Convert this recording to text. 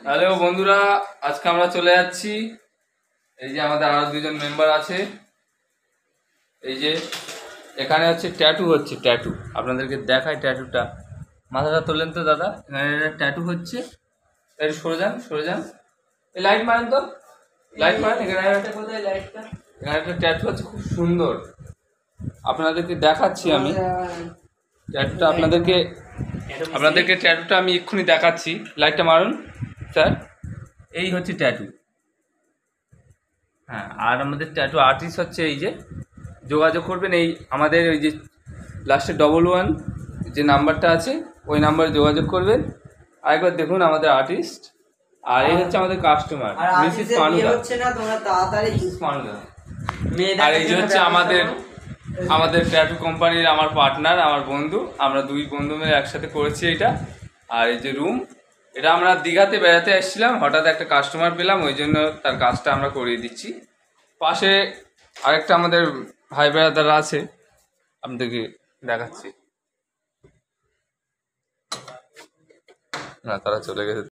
Hello বন্ধুরা, আজকে আমরা চলে যাচ্ছি। এই যে আমাদের আরো দুজন মেম্বার আছে। এই যে এখানে হচ্ছে ট্যাটু হচ্ছে, ট্যাটু আপনাদেরকে দেখায়। ট্যাটুটা মাথাটা তোলেন তো দাদা, এখানে ট্যাটু হচ্ছে। একটু সরে যান, সরে যান। এই লাইট মারেন তো, লাইট মারেন। এখানে একটা ট্যাটু হচ্ছে, খুব সুন্দর। আপনাদেরকে দেখাচ্ছি আমি ট্যাটুটা, আপনাদেরকে ট্যাটুটা আমি এক্ষুনি দেখাচ্ছি। লাইটটা মারুন স্যার। এই হচ্ছে ট্যাটু। হ্যাঁ, আর আমাদের ট্যাটু আর্টিস্ট হচ্ছে এই যে, যোগাযোগ করবেন এই আমাদের ওই যে লাস্টে 11 যে নাম্বারটা আছে, ওই নাম্বারে যোগাযোগ করবেন। আরেকবার দেখুন আমাদের আর্টিস্ট। আর এই হচ্ছে আমাদের কাস্টমার মিসেস পানুদা। আর এই যে হচ্ছে আমাদের ট্যাটু কোম্পানির আমার পার্টনার, আমার বন্ধু। আমরা দুই বন্ধু মিলে একসাথে করেছি এটা। আর এই যে রুম, এটা আমরা দীঘাতে বেড়াতে এসেছিলাম, হঠাৎ একটা কাস্টমার পেলাম, ওই জন্য তার কাজটা আমরা করিয়ে দিচ্ছি। পাশে আরেকটা আমাদের ভাই ব্রাদার আছে, আপনাদেরকে দেখাচ্ছি। না, তারা চলে গেছে।